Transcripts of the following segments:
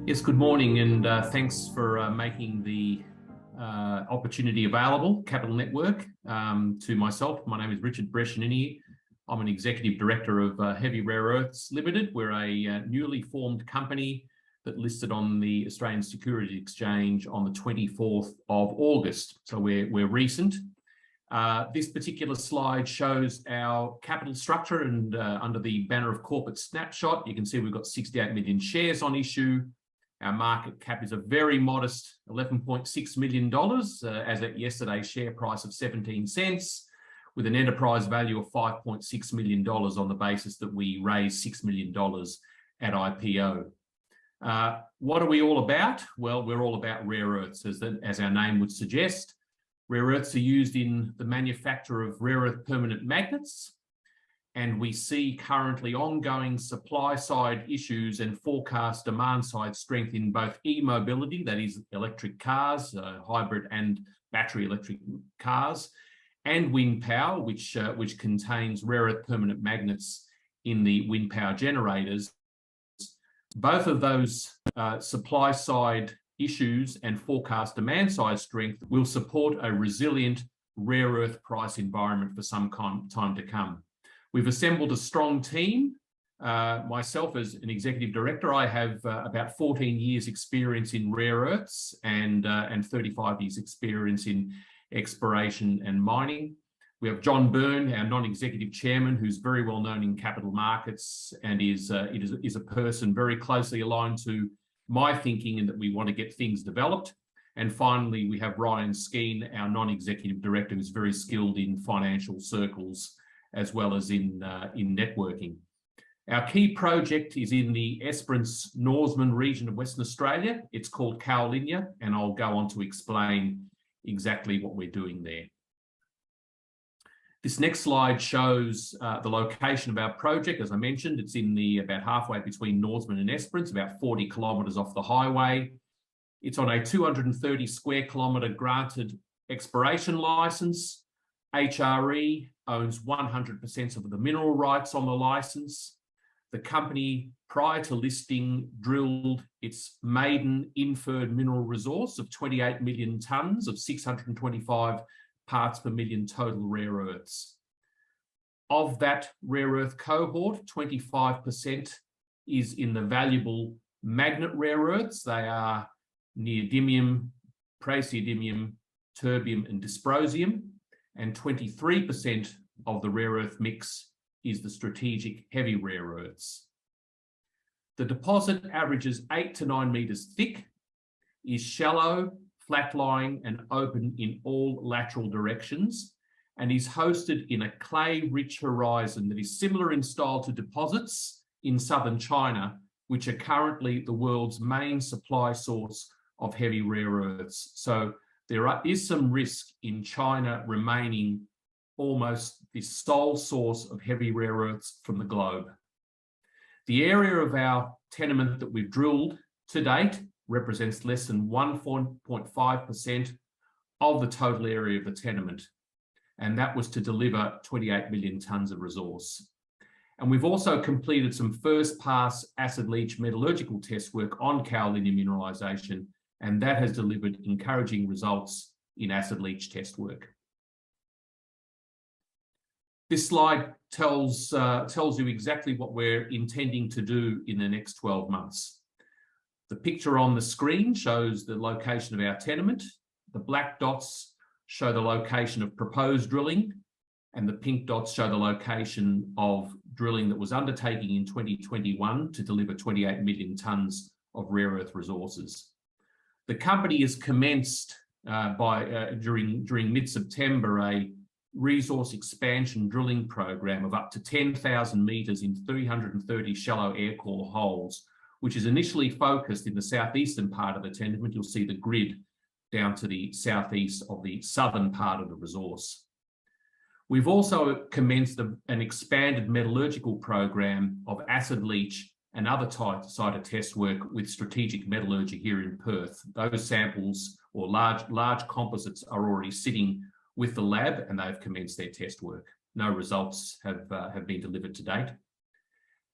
Yes, good morning, and thanks for making the opportunity available, Capital Network, to myself. My name is Richard Brescianini. I'm an Executive Director of Heavy Rare Earths Limited. We're a newly formed company that listed on the Australian Securities Exchange on the 24th of August. So we're recent. This particular slide shows our capital structure, and under the banner of Corporate Snapshot, you can see we've got 68 million shares on issue. Our market cap is a very modest $11.6 million as at yesterday's share price of 17 cents, with an enterprise value of $5.6 million on the basis that we raised $6 million at IPO. What are we all about? Well, we're all about rare earths, as our name would suggest. Rare earths are used in the manufacture of rare earth permanent magnets, and we see currently ongoing supply-side issues and forecast demand-side strength in both e-mobility, that is electric cars, hybrid and battery electric cars, and wind power, which contains rare earth permanent magnets in the wind power generators. Both of those supply-side issues and forecast demand-side strength will support a resilient rare earth price environment for some time to come. We've assembled a strong team. Myself as an executive director, I have about 14 years experience in rare earths and 35 years experience in exploration and mining. We have John Byrne, our non-executive chairman, who's very well known in capital markets and is a person very closely aligned to my thinking in that we want to get things developed. And finally, we have Ryan Skeen, our non-executive director, who's very skilled in financial circles as well as in networking. Our key project is in the Esperance-Norseman region of Western Australia. It's called Kaolinia, and I'll go on to explain exactly what we're doing there. This next slide shows the location of our project. As I mentioned, it's in about halfway between Norseman and Esperance, about 40 kilometres off the highway. It's on a 230 square kilometre granted exploration licence. HRE owns 100% of the mineral rights on the licence. The company, prior to listing, drilled its maiden inferred mineral resource of 28 million tonnes of 625 parts per million total rare earths. Of that rare earth cohort, 25% is in the valuable magnet rare earths. They are neodymium, praseodymium, terbium, and dysprosium. And 23% of the rare earth mix is the strategic heavy rare earths. The deposit averages 8 to 9 metres thick, is shallow, flat-lying, and open in all lateral directions, and is hosted in a clay-rich horizon that is similar in style to deposits in southern China, which are currently the world's main supply source of heavy rare earths. So there is some risk in China remaining almost the sole source of heavy rare earths from the globe. The area of our tenement that we've drilled to date represents less than 1.5% of the total area of the tenement, and that was to deliver 28 million tonnes of resource. And we've also completed some first-pass acid leach metallurgical test work on kaolinia mineralisation, and that has delivered encouraging results in acid leach test work. This slide tells you exactly what we're intending to do in the next 12 months. The picture on the screen shows the location of our tenement. The black dots show the location of proposed drilling, and the pink dots show the location of drilling that was undertaken in 2021 to deliver 28 million tonnes of rare earth resources. The company has commenced during mid-September a resource expansion drilling program of up to 10,000 metres in 330 shallow air core holes, which is initially focused in the southeastern part of the tenement. You'll see the grid down to the southeast of the southern part of the resource. We've also commenced an expanded metallurgical program of acid leach and other types of test work with Strategic Metallurgy here in Perth. Those samples or large composites are already sitting with the lab, and they've commenced their test work. No results have been delivered to date.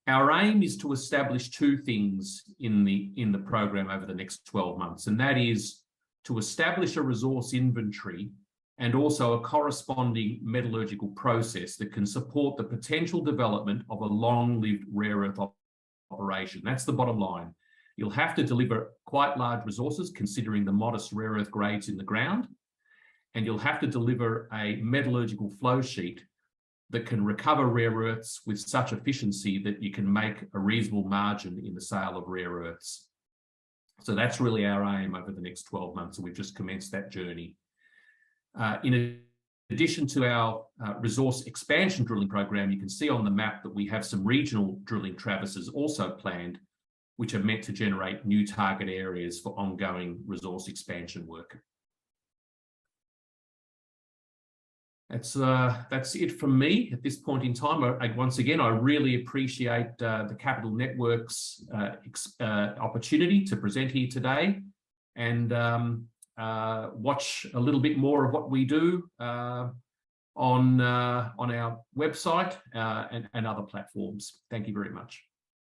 Our aim is to establish two things in the program over the next 12 months, and that is to establish a resource inventory and also a corresponding metallurgical process that can support the potential development of a long-lived rare earth operation. That's the bottom line. You'll have to deliver quite large resources considering the modest rare earth grades in the ground, and you'll have to deliver a metallurgical flow sheet that can recover rare earths with such efficiency that you can make a reasonable margin in the sale of rare earths. So that's really our aim over the next 12 months, and we've just commenced that journey. In addition to our resource expansion drilling program, you can see on the map that we have some regional drilling traverses also planned, which are meant to generate new target areas for ongoing resource expansion work. That's it from me at this point in time. Once again, I really appreciate the Capital Network's opportunity to present here today, and watch a little bit more of what we do on our website and other platforms. Thank you very much.